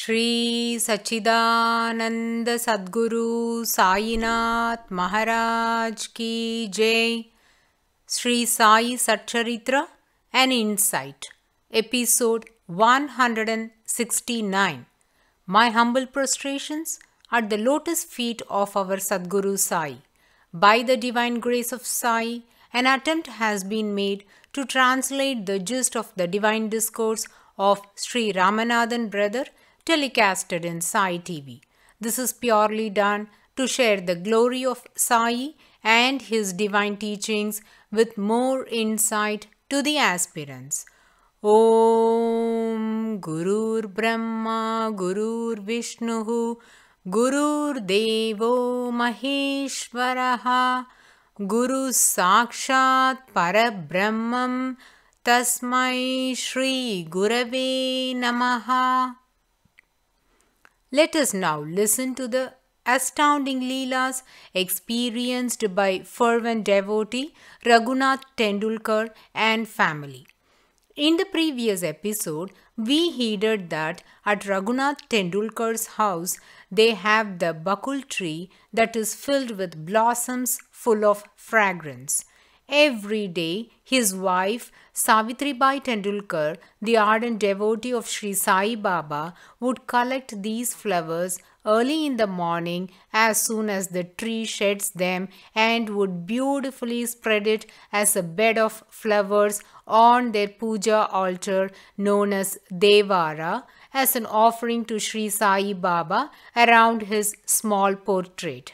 Sri Sachidananda Sadguru Sainath Maharaj Ki Jai. Sri Sai Satcharitra, an Insight. Episode 169. My humble prostrations at the lotus feet of our Sadguru Sai. By the divine grace of Sai, an attempt has been made to translate the gist of the divine discourse of Sri Ramanathan brother telecasted in Sai TV. This is purely done to share the glory of Sai and his divine teachings with more insight to the aspirants. Om Gurur Brahma Gurur Vishnu Gurur Devo Maheshwaraha Guru Sakshat Parabrahmam Tasmai Shri Gurave Namaha. Let us now listen to the astounding Leelas experienced by fervent devotee Raghunath Tendulkar and family. In the previous episode, we heeded that at Raghunath Tendulkar's house, they have the bakul tree that is filled with blossoms full of fragrance. Every day, his wife Savitribai Tendulkar, the ardent devotee of Sri Sai Baba, would collect these flowers early in the morning as soon as the tree sheds them and would beautifully spread it as a bed of flowers on their puja altar known as Devara as an offering to Sri Sai Baba around his small portrait.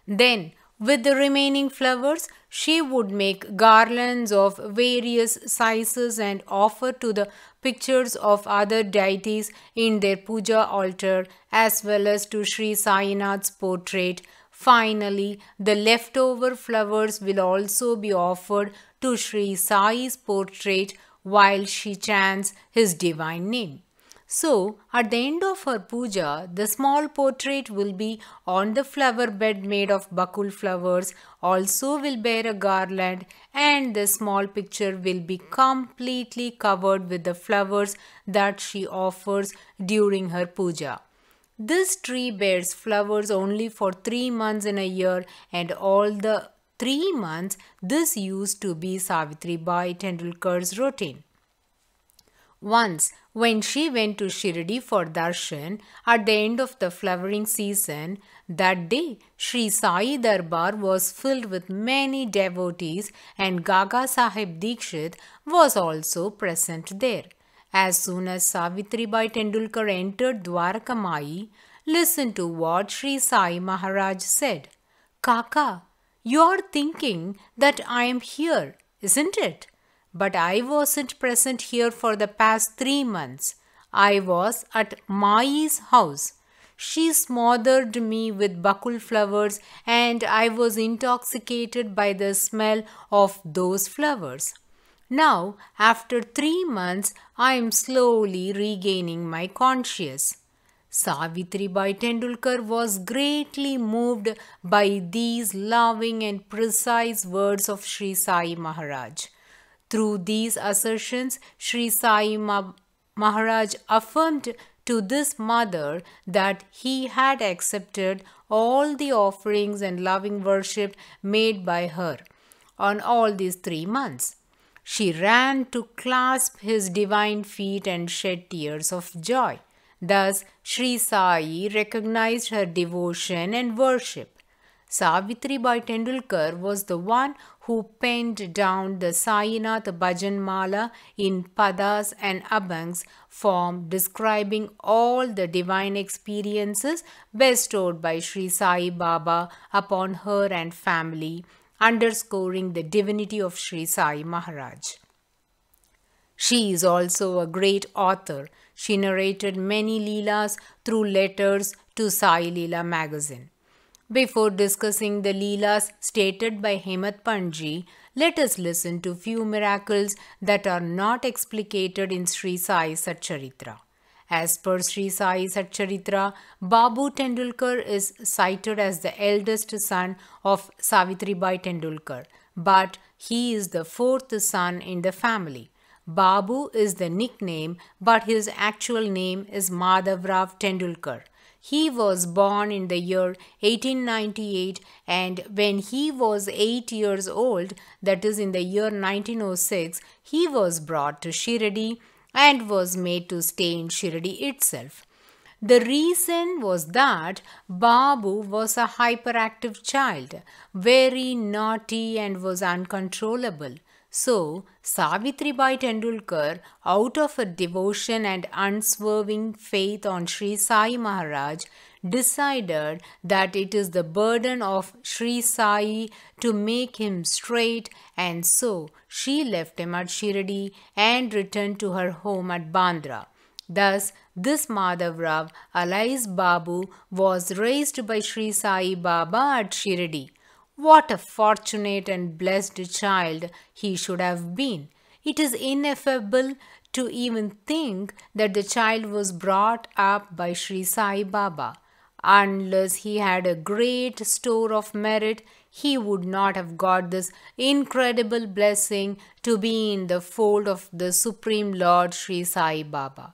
Then, with the remaining flowers, she would make garlands of various sizes and offer to the pictures of other deities in their puja altar as well as to Sri Sainath's portrait. Finally, the leftover flowers will also be offered to Sri Sai's portrait while she chants his divine name. So, at the end of her puja, the small portrait will be on the flower bed made of bakul flowers, also will bear a garland, and the small picture will be completely covered with the flowers that she offers during her puja. This tree bears flowers only for 3 months in a year, and all the 3 months this used to be Savitribai Tendulkar's routine. Once, when she went to Shirdi for darshan at the end of the flowering season, that day Sri Sai Darbar was filled with many devotees and Gaga Sahib Dikshit was also present there. As soon as Savitribai Tendulkar entered Dwarakamai, listen to what Sri Sai Maharaj said. Kaka, you are thinking that I am here, isn't it? But I wasn't present here for the past 3 months. I was at Mai's house. She smothered me with bakul flowers and I was intoxicated by the smell of those flowers. Now, after 3 months, I am slowly regaining my consciousness. Savitribai Tendulkar was greatly moved by these loving and precise words of Sri Sai Maharaj. Through these assertions, Sri Sai Maharaj affirmed to this mother that he had accepted all the offerings and loving worship made by her on all these 3 months. She ran to clasp his divine feet and shed tears of joy. Thus, Sri Sai recognized her devotion and worship. Savitribai Tendulkar was the one who penned down the Sainath Bhajan Mala in padas and abhangs form describing all the divine experiences bestowed by Sri Sai Baba upon her and family, underscoring the divinity of Sri Sai Maharaj. She is also a great author. She narrated many Leelas through letters to Sai Leela magazine. Before discussing the Leelas stated by Hemat Pandji, let us listen to few miracles that are not explicated in Sri Sai Satcharitra. As per Sri Sai Satcharitra, Babu Tendulkar is cited as the eldest son of Savitribai Tendulkar, but he is the 4th son in the family. Babu is the nickname, but his actual name is Madhavrao Tendulkar. He was born in the year 1898, and when he was 8 years old, that is in the year 1906, he was brought to Shirdi and was made to stay in Shirdi itself. The reason was that Babu was a hyperactive child, very naughty and was uncontrollable. So, Savitribai Tendulkar, out of her devotion and unswerving faith on Sri Sai Maharaj, decided that it is the burden of Sri Sai to make him straight, and so she left him at Shirdi and returned to her home at Bandra. Thus, this Madhavrao, alias Babu, was raised by Sri Sai Baba at Shirdi. What a fortunate and blessed child he should have been. It is ineffable to even think that the child was brought up by Sri Sai Baba. Unless he had a great store of merit, he would not have got this incredible blessing to be in the fold of the Supreme Lord Sri Sai Baba.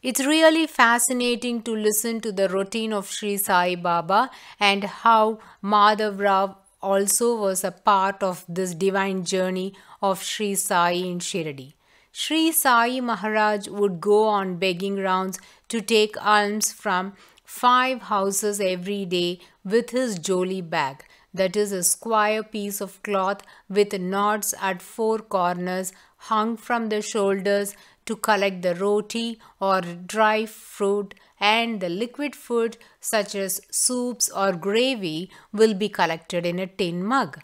It's really fascinating to listen to the routine of Sri Sai Baba and how Madhavrao also was a part of this divine journey of Sri Sai in Shirdi. Sri Sai Maharaj would go on begging rounds to take alms from 5 houses every day with his joli bag, that is a square piece of cloth with knots at 4 corners hung from the shoulders to collect the roti or dry fruit, and the liquid food such as soups or gravy will be collected in a tin mug.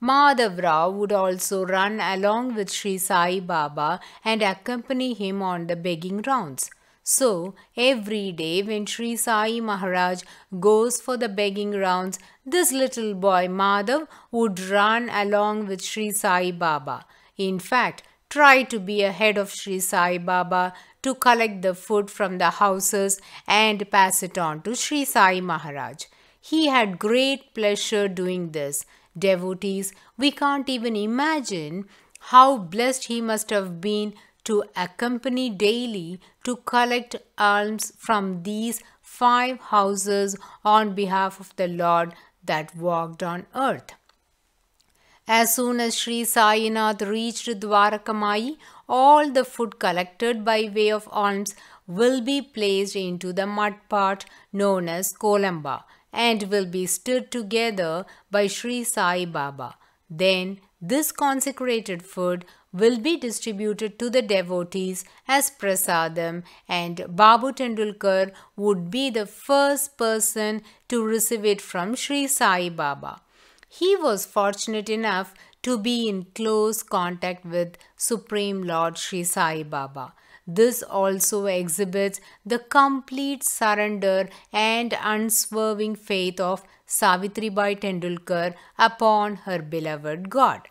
Madhavrao would also run along with Sri Sai Baba and accompany him on the begging rounds. So, every day when Sri Sai Maharaj goes for the begging rounds, this little boy Madhav would run along with Sri Sai Baba. In fact, try to be ahead of Sri Sai Baba to collect the food from the houses and pass it on to Sri Sai Maharaj. He had great pleasure doing this. Devotees, we can't even imagine how blessed he must have been to accompany daily to collect alms from these 5 houses on behalf of the Lord that walked on earth. As soon as Sri Sainath reached Dwarakamai, all the food collected by way of alms will be placed into the mud pot known as Kolamba and will be stirred together by Sri Sai Baba. Then this consecrated food will be distributed to the devotees as prasadam, and Babu Tendulkar would be the first person to receive it from Sri Sai Baba. He was fortunate enough to be in close contact with Supreme Lord Sri Sai Baba. This also exhibits the complete surrender and unswerving faith of Savitribai Tendulkar upon her beloved God.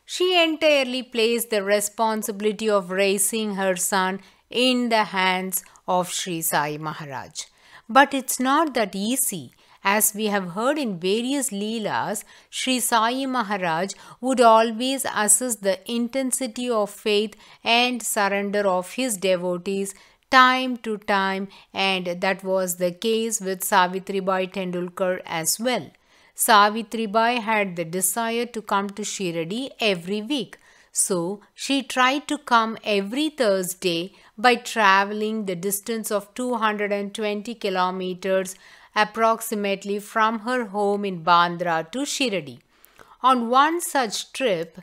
She entirely placed the responsibility of raising her son in the hands of Sri Sai Maharaj. But it's not that easy. As we have heard in various Leelas, Sri Sai Maharaj would always assess the intensity of faith and surrender of his devotees time to time, and that was the case with Savitribai Tendulkar as well. Savitribai had the desire to come to Shirdi every week, so she tried to come every Thursday by traveling the distance of 220 kilometers approximately from her home in Bandra to Shirdi. On one such trip,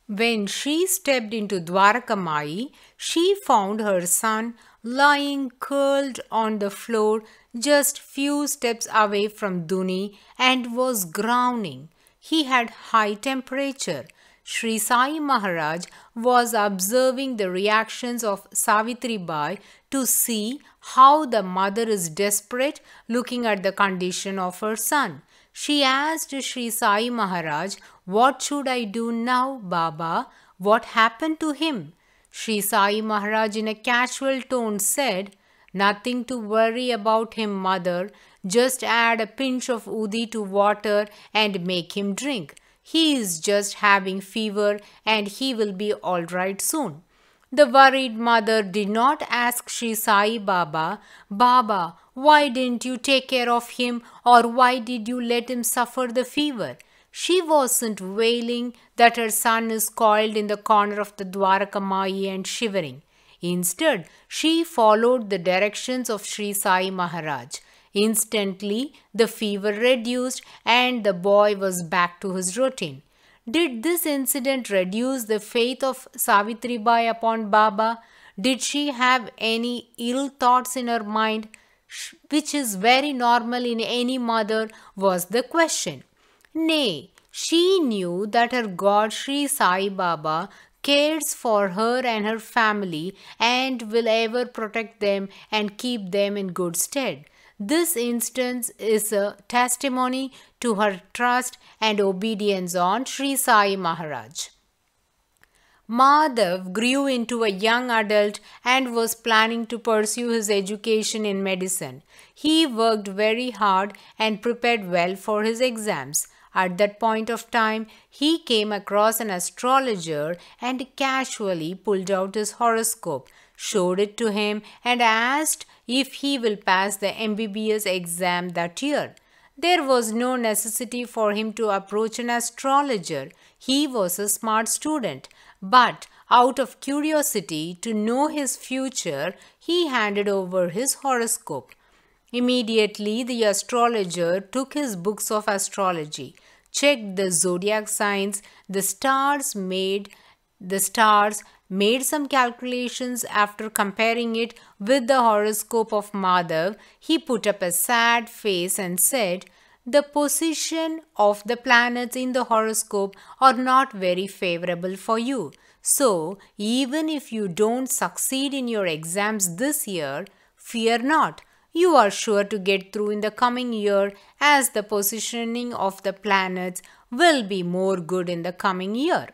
when she stepped into Dwarakamai, she found her son lying curled on the floor just few steps away from Duni and was groaning. He had high temperature. Sri Sai Maharaj was observing the reactions of Savitribai to see how the mother is desperate looking at the condition of her son. She asked Sri Sai Maharaj, "What should I do now, Baba? What happened to him?" Sri Sai Maharaj in a casual tone said, "Nothing to worry about him, mother. Just add a pinch of udi to water and make him drink. He is just having fever and he will be all right soon. The worried mother did not ask Sri Sai Baba, Baba, why didn't you take care of him, or why did you let him suffer the fever? She wasn't wailing that her son is coiled in the corner of the Dwarakamai and shivering. Instead, she followed the directions of Sri Sai Maharaj. Instantly, the fever reduced and the boy was back to his routine. Did this incident reduce the faith of Savitri Bai upon Baba? Did she have any ill thoughts in her mind, which is very normal in any mother, was the question. Nay, she knew that her God Sri Sai Baba cares for her and her family and will ever protect them and keep them in good stead. This instance is a testimony to her trust and obedience on Sri Sai Maharaj. Madhav grew into a young adult and was planning to pursue his education in medicine. He worked very hard and prepared well for his exams. At that point of time, he came across an astrologer and casually pulled out his horoscope, showed it to him, and asked if he will pass the MBBS exam that year. There was no necessity for him to approach an astrologer. He was a smart student, but out of curiosity to know his future, he handed over his horoscope. Immediately, the astrologer took his books of astrology, checked the zodiac signs, the stars, made some calculations. After comparing it with the horoscope of Madhav, he put up a sad face and said, "The position of the planets in the horoscope are not very favorable for you. So, even if you don't succeed in your exams this year, fear not. You are sure to get through in the coming year, as the positioning of the planets will be more good in the coming year."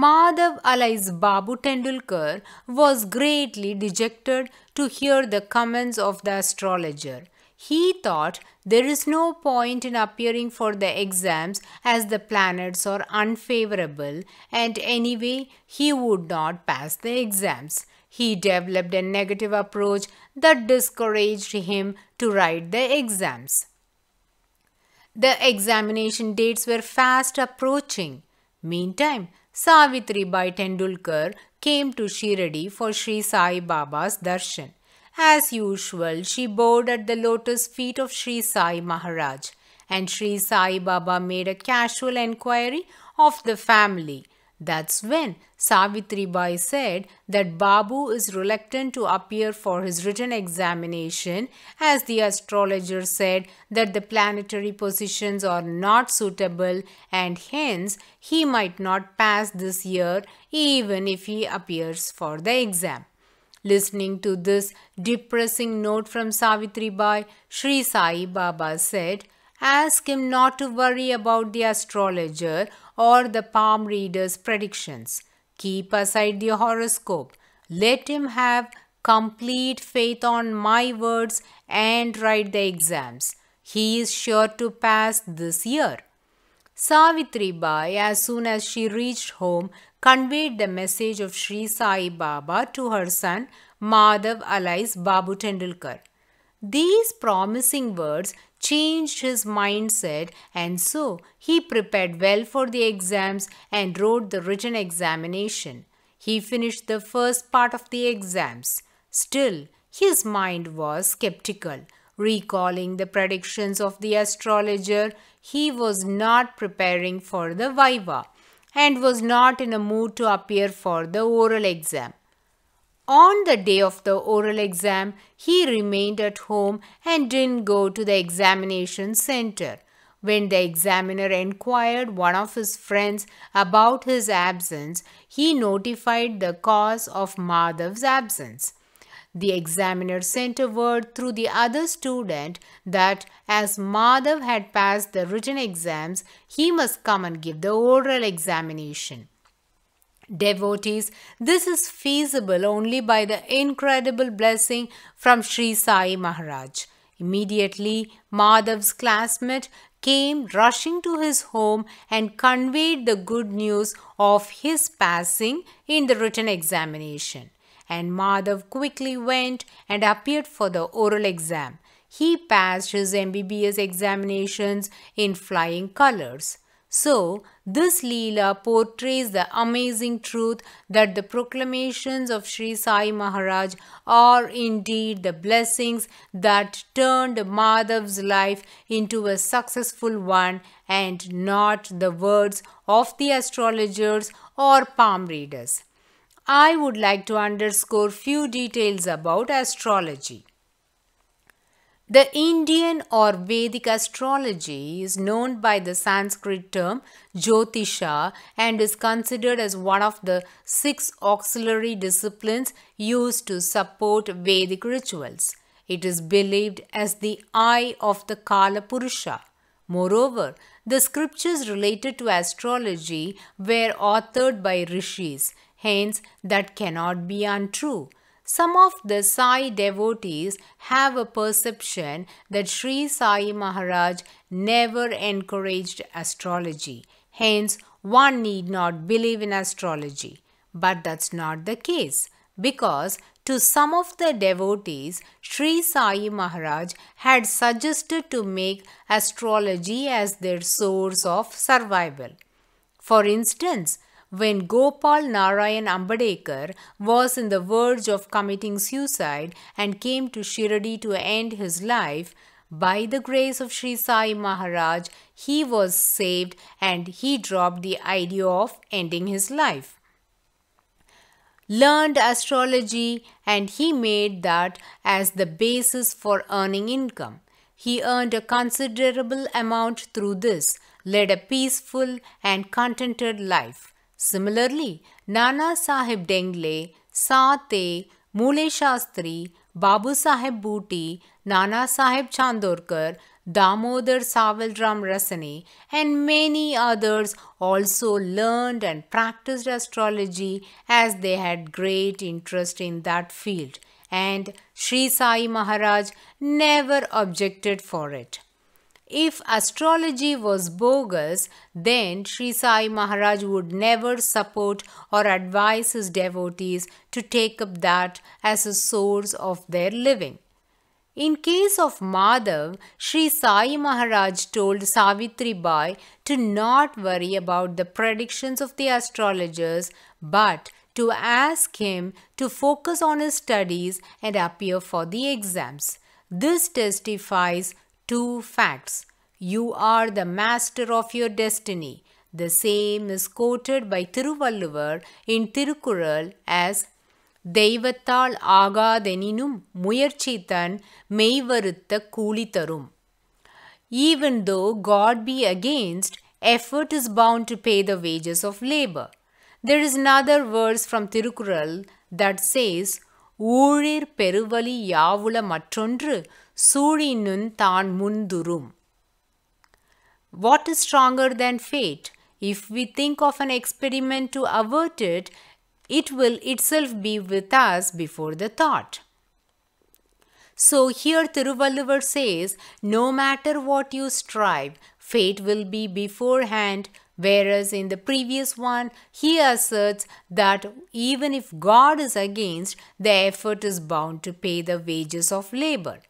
Madhav alias Babu Tendulkar was greatly dejected to hear the comments of the astrologer. He thought there is no point in appearing for the exams as the planets are unfavorable, and anyway he would not pass the exams. He developed a negative approach that discouraged him to write the exams. The examination dates were fast approaching. Meantime, Savitri Bai Tendulkar came to Shirdi for Sri Sai Baba's darshan. As usual, she bowed at the lotus feet of Sri Sai Maharaj, and Sri Sai Baba made a casual enquiry of the family. That's when Savitri Bai said that Babu is reluctant to appear for his written examination, as the astrologer said that the planetary positions are not suitable and hence he might not pass this year even if he appears for the exam. Listening to this depressing note from Savitri Bai, Sri Sai Baba said, "Ask him not to worry about the astrologer or the palm reader's predictions. Keep aside the horoscope. Let him have complete faith on my words and write the exams. He is sure to pass this year." Savitri Bai, as soon as she reached home, conveyed the message of Sri Sai Baba to her son Madhav alias Babu Tendulkar. These promising words changed his mindset, and so he prepared well for the exams and wrote the written examination. He finished the first part of the exams. Still, his mind was skeptical. Recalling the predictions of the astrologer, he was not preparing for the viva and was not in a mood to appear for the oral exam. On the day of the oral exam, he remained at home and didn't go to the examination center. When the examiner inquired one of his friends about his absence, he notified the cause of Madhav's absence. The examiner sent a word through the other student that as Madhav had passed the written exams, he must come and give the oral examination. Devotees, this is feasible only by the incredible blessing from Sri Sai Maharaj. Immediately, Madhav's classmate came rushing to his home and conveyed the good news of his passing in the written examination. And Madhav quickly went and appeared for the oral exam. He passed his MBBS examinations in flying colors. So, this Leela portrays the amazing truth that the proclamations of Sri Sai Maharaj are indeed the blessings that turned Madhav's life into a successful one and not the words of the astrologers or palm readers. I would like to underscore few details about astrology. The Indian or Vedic astrology is known by the Sanskrit term Jyotisha and is considered as one of the 6 auxiliary disciplines used to support Vedic rituals. It is believed as the eye of the Kala Purusha. Moreover, the scriptures related to astrology were authored by rishis, hence that cannot be untrue. Some of the Sai devotees have a perception that Sri Sai Maharaj never encouraged astrology. Hence, one need not believe in astrology. But that's not the case, because to some of the devotees, Sri Sai Maharaj had suggested to make astrology as their source of survival. For instance, when Gopal Narayan Ambedkar was in the verge of committing suicide and came to Shirdi to end his life, by the grace of Sri Sai Maharaj, he was saved and he dropped the idea of ending his life. Learned astrology and he made that as the basis for earning income. He earned a considerable amount through this, led a peaceful and contented life. Similarly, Nana Sahib Dengle, Sate, Mule Shastri, Babu Sahib Booty, Nana Sahib Chandorkar, Damodar Savalram Rasane, and many others also learned and practiced astrology as they had great interest in that field, and Sri Sai Maharaj never objected for it. If astrology was bogus, then Sri Sai Maharaj would never support or advise his devotees to take up that as a source of their living. In case of Madhav, Sri Sai Maharaj told Savitri Bai to not worry about the predictions of the astrologers, but to ask him to focus on his studies and appear for the exams. This testifies 2 facts. You are the master of your destiny. The same is quoted by Thiruvalluvar in Thirukural as Deivathal Agatheninum Muyarchitan Meivarutha Kulitarum. Even though God be against, effort is bound to pay the wages of labor. There is another verse from Thirukural that says, Oorir peruvali yavula mattondru Surinun than mundurum. What is stronger than fate? If we think of an experiment to avert it, it will itself be with us before the thought. So here Thiruvalluvar says, no matter what you strive, fate will be beforehand, whereas in the previous one, he asserts that even if God is against, the effort is bound to pay the wages of labor.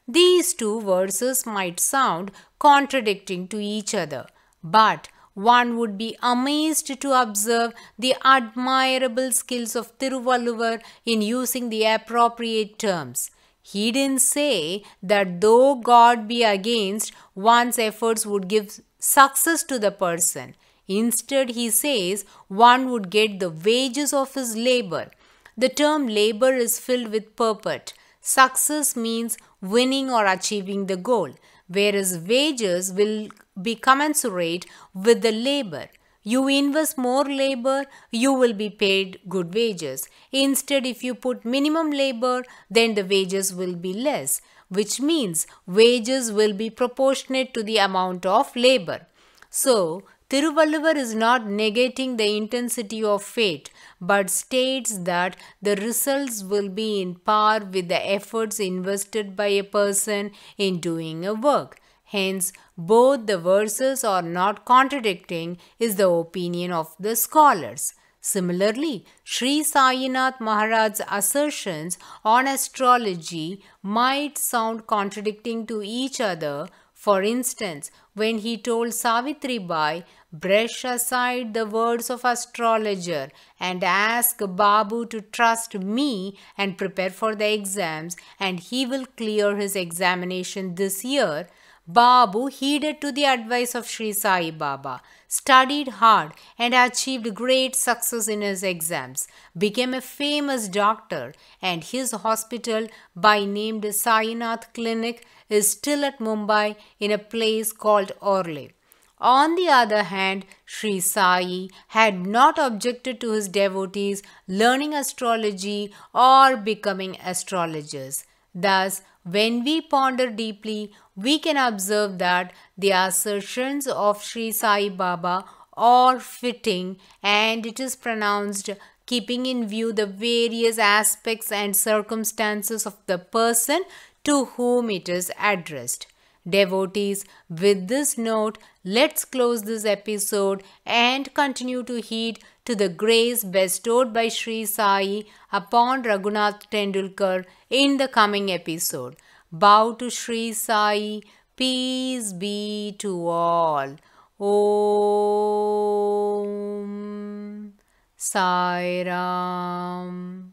These 2 verses might sound contradicting to each other, but one would be amazed to observe the admirable skills of Thiruvalluvar in using the appropriate terms. He didn't say that though God be against, one's efforts would give success to the person. Instead, he says one would get the wages of his labor. The term labor is filled with purport. Success means winning or achieving the goal, whereas wages will be commensurate with the labor. You invest more labor, you will be paid good wages. Instead, if you put minimum labor, then the wages will be less, which means wages will be proportionate to the amount of labor. So, Thiruvalluvar is not negating the intensity of fate, but states that the results will be in par with the efforts invested by a person in doing a work. Hence, both the verses are not contradicting, is the opinion of the scholars. Similarly, Sri Sainath Maharaj's assertions on astrology might sound contradicting to each other. For instance, when he told Savitri Bai, brush aside the words of astrologer and ask Babu to trust me and prepare for the exams, and he will clear his examination this year, Babu heeded to the advice of Sri Sai Baba, studied hard and achieved great success in his exams, became a famous doctor, and his hospital, by named Sainath Clinic, is still at Mumbai in a place called Orle. On the other hand, Sri Sai had not objected to his devotees learning astrology or becoming astrologers. Thus, when we ponder deeply, we can observe that the assertions of Sri Sai Baba are fitting, and it is pronounced keeping in view the various aspects and circumstances of the person to whom it is addressed. Devotees, with this note, let's close this episode and continue to heed to the grace bestowed by Sri Sai upon Raghunath Tendulkar in the coming episode. Bow to Sri Sai, peace be to all. Om Sai Ram.